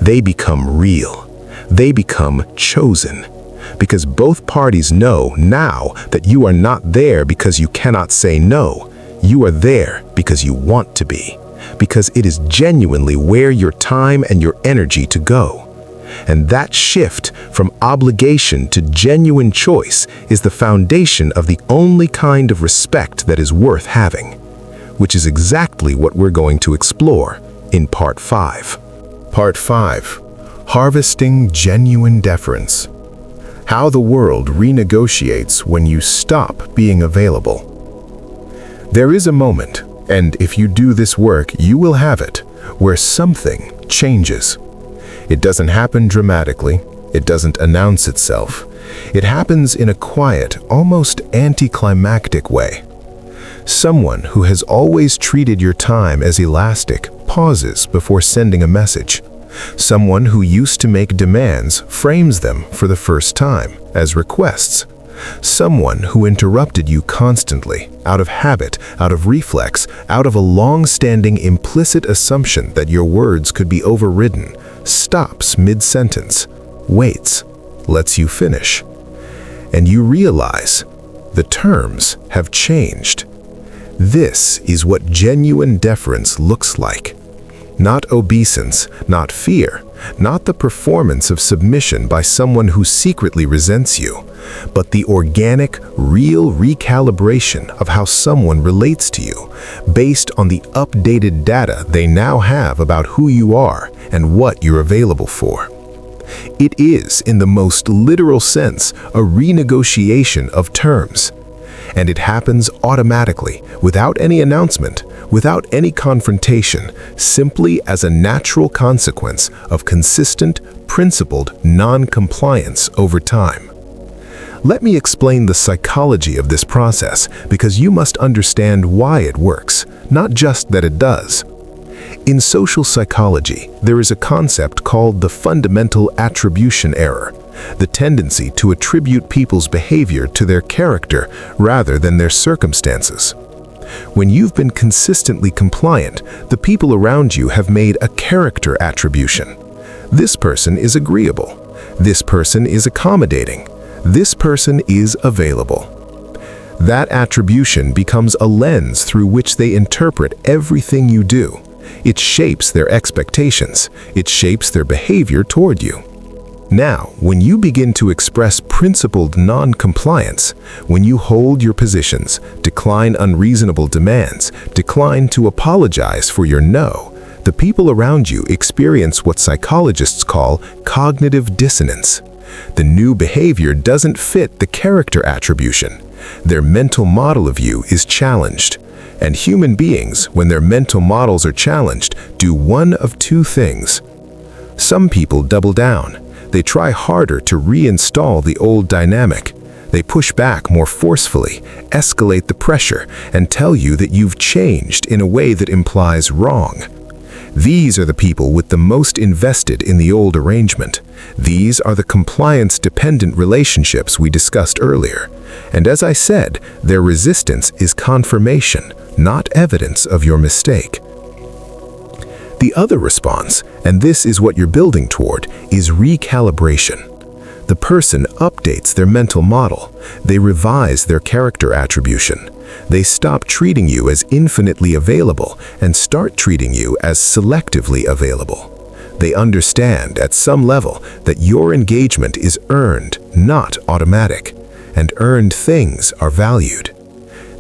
They become real. They become chosen. Because both parties know now that you are not there because you cannot say no. You are there because you want to be. Because it is genuinely where your time and your energy to go. And that shift from obligation to genuine choice is the foundation of the only kind of respect that is worth having. Which is exactly what we're going to explore in Part 5. Part 5. Harvesting Genuine Deference. How the world renegotiates when you stop being available. There is a moment, and if you do this work, you will have it, where something changes. It doesn't happen dramatically. It doesn't announce itself. It happens in a quiet, almost anticlimactic way. Someone who has always treated your time as elastic pauses before sending a message. Someone who used to make demands frames them for the first time as requests. Someone who interrupted you constantly, out of habit, out of reflex, out of a long-standing implicit assumption that your words could be overridden, stops mid-sentence, waits, lets you finish. And you realize the terms have changed. This is what genuine deference looks like. Not obeisance, not fear, not the performance of submission by someone who secretly resents you, but the organic, real recalibration of how someone relates to you, based on the updated data they now have about who you are and what you're available for. It is, in the most literal sense, a renegotiation of terms. And it happens automatically, without any announcement, without any confrontation, simply as a natural consequence of consistent, principled non-compliance over time. Let me explain the psychology of this process, because you must understand why it works, not just that it does. In social psychology, there is a concept called the fundamental attribution error, the tendency to attribute people's behavior to their character rather than their circumstances. When you've been consistently compliant, the people around you have made a character attribution. This person is agreeable. This person is accommodating. This person is available. That attribution becomes a lens through which they interpret everything you do. It shapes their expectations. It shapes their behavior toward you. Now, when you begin to express principled non-compliance, when you hold your positions, decline unreasonable demands, decline to apologize for your no, the people around you experience what psychologists call cognitive dissonance. The new behavior doesn't fit the character attribution. Their mental model of you is challenged. And human beings, when their mental models are challenged, do one of two things. Some people double down. They try harder to reinstall the old dynamic. They push back more forcefully, escalate the pressure, and tell you that you've changed in a way that implies wrong. These are the people with the most invested in the old arrangement. These are the compliance-dependent relationships we discussed earlier. And as I said, their resistance is confirmation, not evidence of your mistake. The other response, and this is what you're building toward, is recalibration. The person updates their mental model. They revise their character attribution. They stop treating you as infinitely available and start treating you as selectively available. They understand at some level that your engagement is earned, not automatic, and earned things are valued.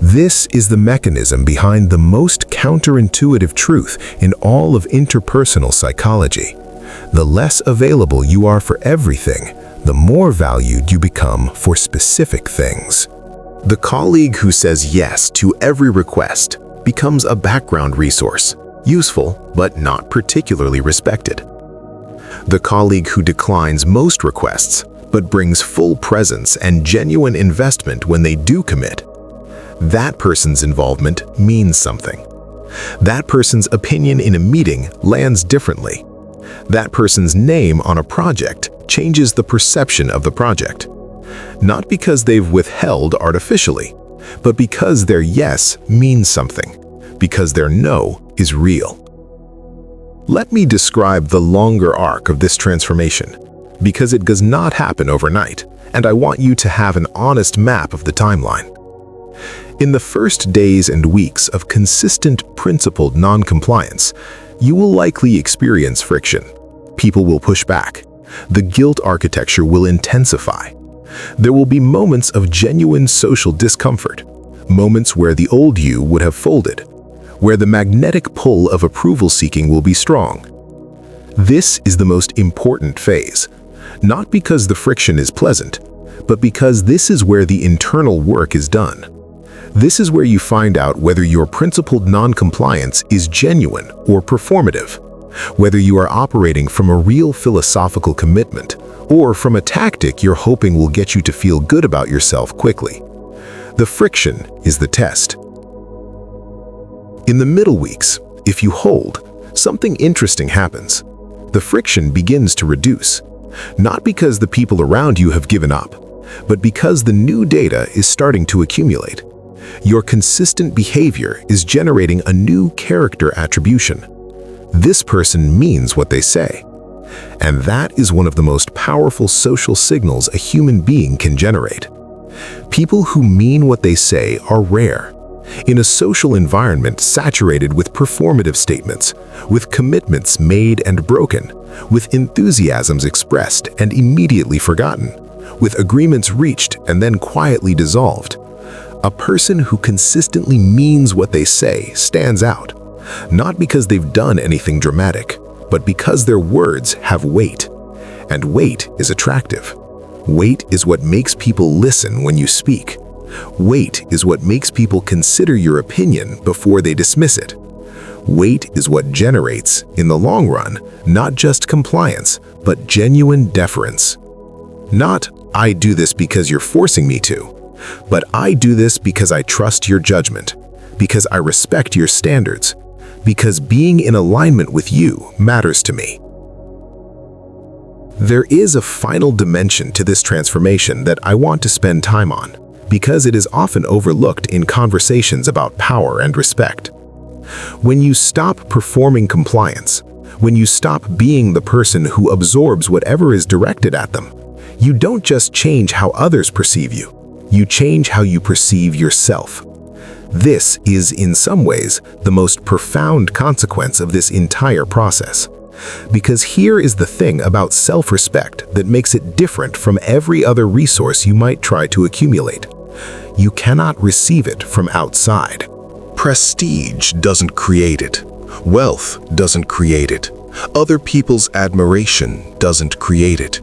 This is the mechanism behind the most counterintuitive truth in all of interpersonal psychology. The less available you are for everything, the more valued you become for specific things. The colleague who says yes to every request becomes a background resource, useful but not particularly respected. The colleague who declines most requests but brings full presence and genuine investment when they do commit, that person's involvement means something. That person's opinion in a meeting lands differently. That person's name on a project changes the perception of the project. Not because they've withheld artificially, but because their yes means something, because their no is real. Let me describe the longer arc of this transformation, because it does not happen overnight, and I want you to have an honest map of the timeline. In the first days and weeks of consistent, principled non-compliance, you will likely experience friction. People will push back. The guilt architecture will intensify. There will be moments of genuine social discomfort, moments where the old you would have folded, where the magnetic pull of approval-seeking will be strong. This is the most important phase, not because the friction is pleasant, but because this is where the internal work is done. This is where you find out whether your principled non-compliance is genuine or performative, whether you are operating from a real philosophical commitment or from a tactic you're hoping will get you to feel good about yourself quickly. The friction is the test. In the middle weeks, if you hold, something interesting happens. The friction begins to reduce, not because the people around you have given up, but because the new data is starting to accumulate. Your consistent behavior is generating a new character attribution. This person means what they say. And that is one of the most powerful social signals a human being can generate. People who mean what they say are rare. In a social environment saturated with performative statements, with commitments made and broken, with enthusiasms expressed and immediately forgotten, with agreements reached and then quietly dissolved, a person who consistently means what they say stands out, not because they've done anything dramatic, but because their words have weight. And weight is attractive. Weight is what makes people listen when you speak. Weight is what makes people consider your opinion before they dismiss it. Weight is what generates, in the long run, not just compliance, but genuine deference. Not, I do this because you're forcing me to, but I do this because I trust your judgment, because I respect your standards, because being in alignment with you matters to me. There is a final dimension to this transformation that I want to spend time on, because it is often overlooked in conversations about power and respect. When you stop performing compliance, when you stop being the person who absorbs whatever is directed at them, you don't just change how others perceive you, you change how you perceive yourself. This is, in some ways, the most profound consequence of this entire process. Because here is the thing about self-respect that makes it different from every other resource you might try to accumulate. You cannot receive it from outside. Prestige doesn't create it. Wealth doesn't create it. Other people's admiration doesn't create it.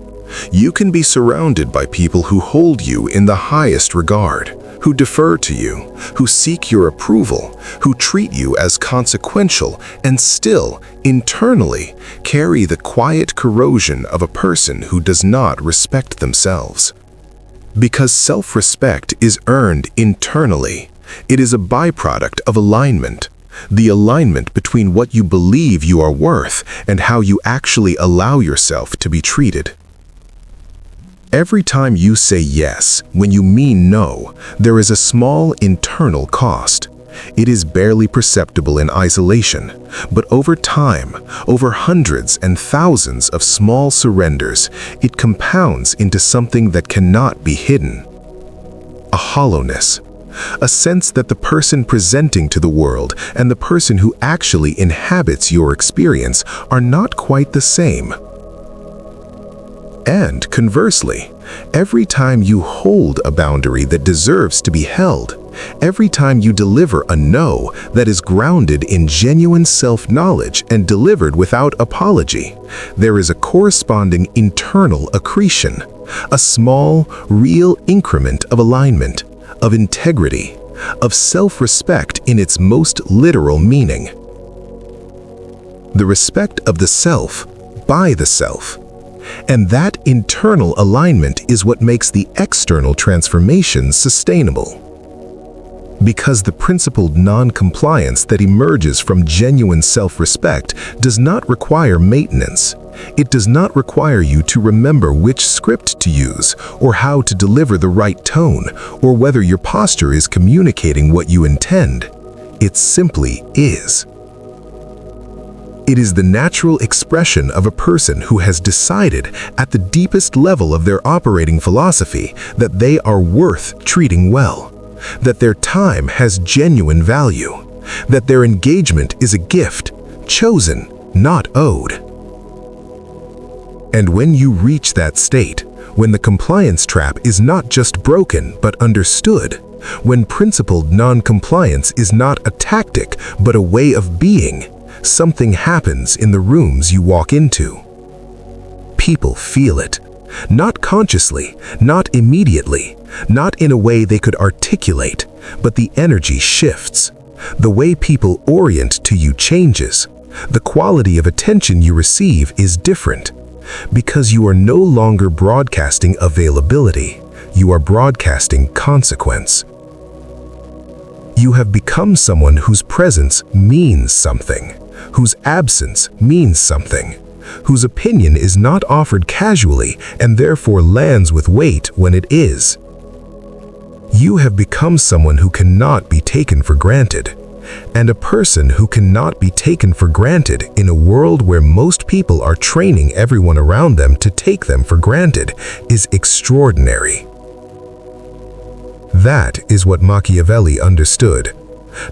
You can be surrounded by people who hold you in the highest regard, who defer to you, who seek your approval, who treat you as consequential, and still, internally, carry the quiet corrosion of a person who does not respect themselves. Because self-respect is earned internally, it is a byproduct of alignment. The alignment between what you believe you are worth and how you actually allow yourself to be treated. Every time you say yes when you mean no, there is a small internal cost. It is barely perceptible in isolation, but over time, over hundreds and thousands of small surrenders, it compounds into something that cannot be hidden. A hollowness. A sense that the person presenting to the world and the person who actually inhabits your experience are not quite the same. And conversely, every time you hold a boundary that deserves to be held, every time you deliver a no that is grounded in genuine self-knowledge and delivered without apology, there is a corresponding internal accretion, a small, real increment of alignment, of integrity, of self-respect in its most literal meaning. The respect of the self by the self. And that internal alignment is what makes the external transformation sustainable. Because the principled non-compliance that emerges from genuine self-respect does not require maintenance. It does not require you to remember which script to use, or how to deliver the right tone, or whether your posture is communicating what you intend. It simply is. It is the natural expression of a person who has decided at the deepest level of their operating philosophy that they are worth treating well, that their time has genuine value, that their engagement is a gift, chosen, not owed. And when you reach that state, when the compliance trap is not just broken but understood, when principled non-compliance is not a tactic but a way of being, something happens in the rooms you walk into. People feel it. Not consciously, not immediately, not in a way they could articulate, but the energy shifts. The way people orient to you changes. The quality of attention you receive is different. Because you are no longer broadcasting availability, you are broadcasting consequence. You have become someone whose presence means something, whose absence means something, whose opinion is not offered casually and therefore lands with weight when it is. You have become someone who cannot be taken for granted, and a person who cannot be taken for granted in a world where most people are training everyone around them to take them for granted is extraordinary. That is what Machiavelli understood.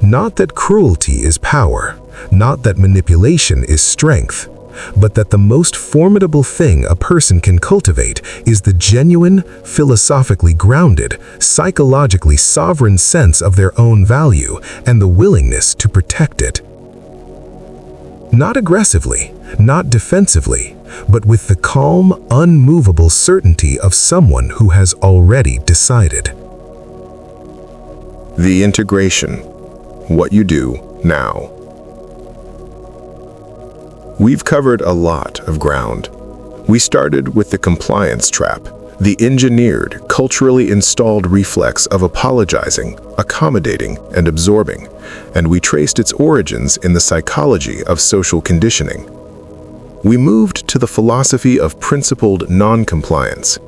Not that cruelty is power, not that manipulation is strength, but that the most formidable thing a person can cultivate is the genuine, philosophically grounded, psychologically sovereign sense of their own value and the willingness to protect it. Not aggressively, not defensively, but with the calm, unmovable certainty of someone who has already decided. The integration. What you do now. We've covered a lot of ground. We started with the compliance trap, the engineered, culturally installed reflex of apologizing, accommodating, and absorbing, and we traced its origins in the psychology of social conditioning. We moved to the philosophy of principled non-compliance,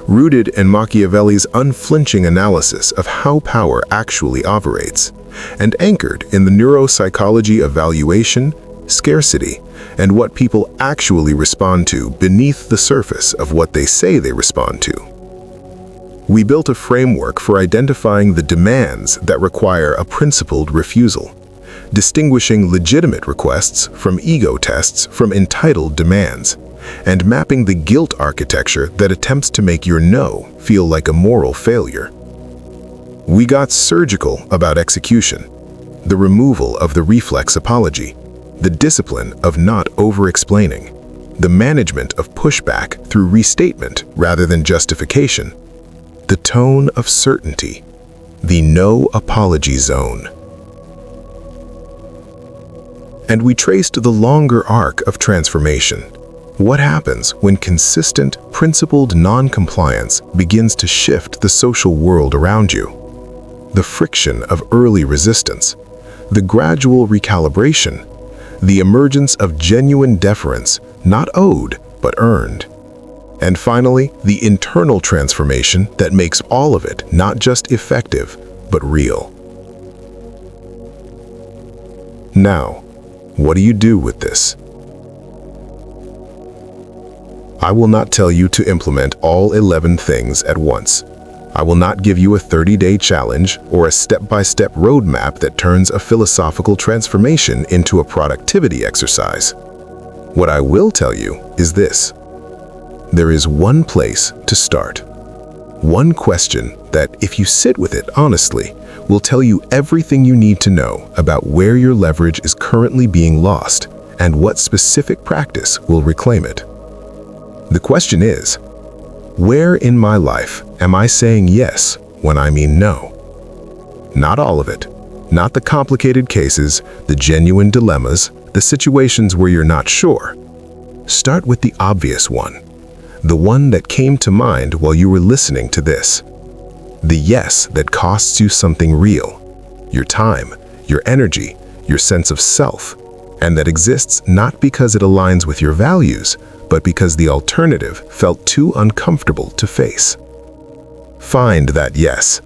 rooted in Machiavelli's unflinching analysis of how power actually operates, and anchored in the neuropsychology of valuation, scarcity, and what people actually respond to beneath the surface of what they say they respond to. We built a framework for identifying the demands that require a principled refusal, distinguishing legitimate requests from ego tests from entitled demands, and mapping the guilt architecture that attempts to make your no feel like a moral failure. We got surgical about execution, the removal of the reflex apology, the discipline of not over-explaining, the management of pushback through restatement rather than justification, the tone of certainty, the no apology zone. And we traced the longer arc of transformation. What happens when consistent, principled non-compliance begins to shift the social world around you? The friction of early resistance, the gradual recalibration, the emergence of genuine deference, not owed, but earned. And finally, the internal transformation that makes all of it not just effective, but real. Now, what do you do with this? I will not tell you to implement all 11 things at once. I will not give you a 30-day challenge or a step-by-step roadmap that turns a philosophical transformation into a productivity exercise. What I will tell you is this. There is one place to start. One question that, if you sit with it honestly, will tell you everything you need to know about where your leverage is currently being lost and what specific practice will reclaim it. The question is, where in my life am I saying yes when I mean no? Not all of it. Not the complicated cases, the genuine dilemmas, the situations where you're not sure. Start with the obvious one. The one that came to mind while you were listening to this. The yes that costs you something real. Your time, your energy, your sense of self. And that exists not because it aligns with your values, but because the alternative felt too uncomfortable to face. Find that yes.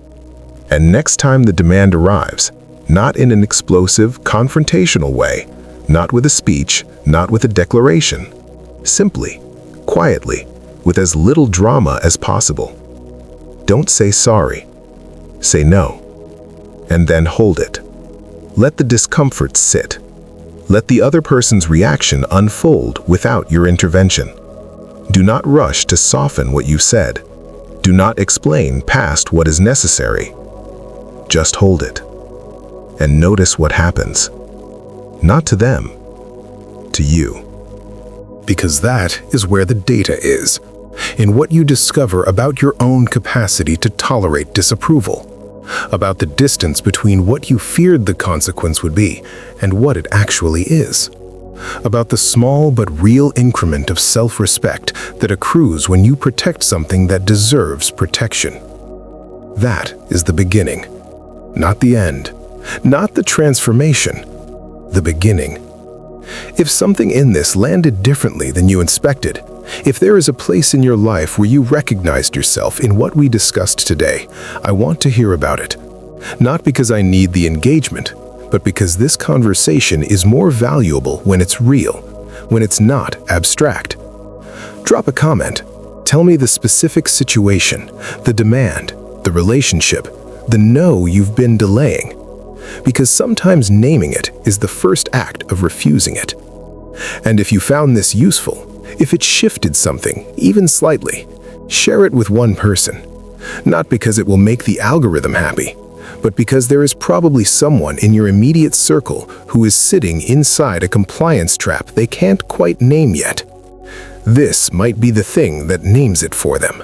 And next time the demand arrives, not in an explosive, confrontational way, not with a speech, not with a declaration, simply, quietly, with as little drama as possible. Don't say sorry. Say no. And then hold it. Let the discomfort sit. Let the other person's reaction unfold without your intervention. Do not rush to soften what you said. Do not explain past what is necessary. Just hold it. And notice what happens. Not to them, to you. Because that is where the data is, in what you discover about your own capacity to tolerate disapproval, about the distance between what you feared the consequence would be and what it actually is, about the small but real increment of self-respect that accrues when you protect something that deserves protection. That is the beginning, not the end, not the transformation, the beginning. If something in this landed differently than you expected, if there is a place in your life where you recognized yourself in what we discussed today, I want to hear about it. Not because I need the engagement, but because this conversation is more valuable when it's real, when it's not abstract. Drop a comment. Tell me the specific situation, the demand, the relationship, the no you've been delaying. because sometimes naming it is the first act of refusing it. And if you found this useful, if it shifted something, even slightly, share it with one person. Not because it will make the algorithm happy, but because there is probably someone in your immediate circle who is sitting inside a compliance trap they can't quite name yet. This might be the thing that names it for them.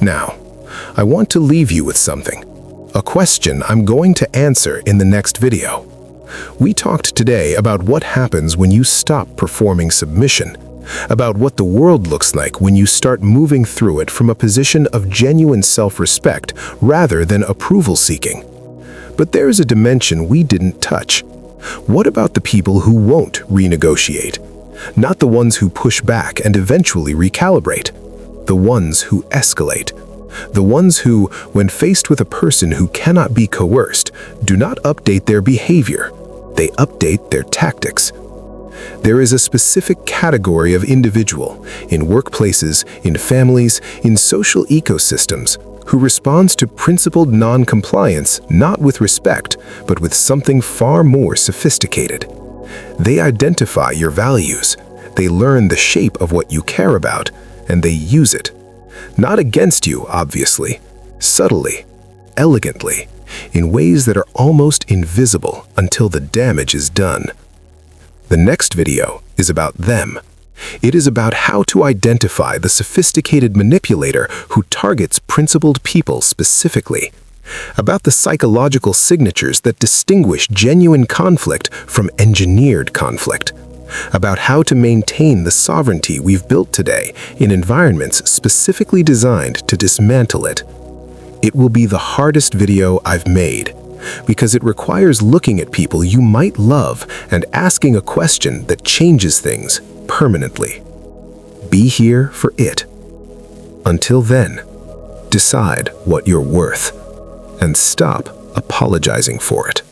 Now, I want to leave you with something. A question I'm going to answer in the next video. We talked today about what happens when you stop performing submission, about what the world looks like when you start moving through it from a position of genuine self-respect rather than approval-seeking. But there's a dimension we didn't touch. What about the people who won't renegotiate? Not the ones who push back and eventually recalibrate. The ones who escalate. The ones who, when faced with a person who cannot be coerced, do not update their behavior. They update their tactics. There is a specific category of individual, in workplaces, in families, in social ecosystems, who responds to principled non-compliance not with respect, but with something far more sophisticated. They identify your values, they learn the shape of what you care about, and they use it. Not against you, obviously, subtly, elegantly, in ways that are almost invisible until the damage is done. The next video is about them. It is about how to identify the sophisticated manipulator who targets principled people specifically, about the psychological signatures that distinguish genuine conflict from engineered conflict, about how to maintain the sovereignty we've built today in environments specifically designed to dismantle it. It will be the hardest video I've made, because it requires looking at people you might love and asking a question that changes things permanently. Be here for it. Until then, decide what you're worth and stop apologizing for it.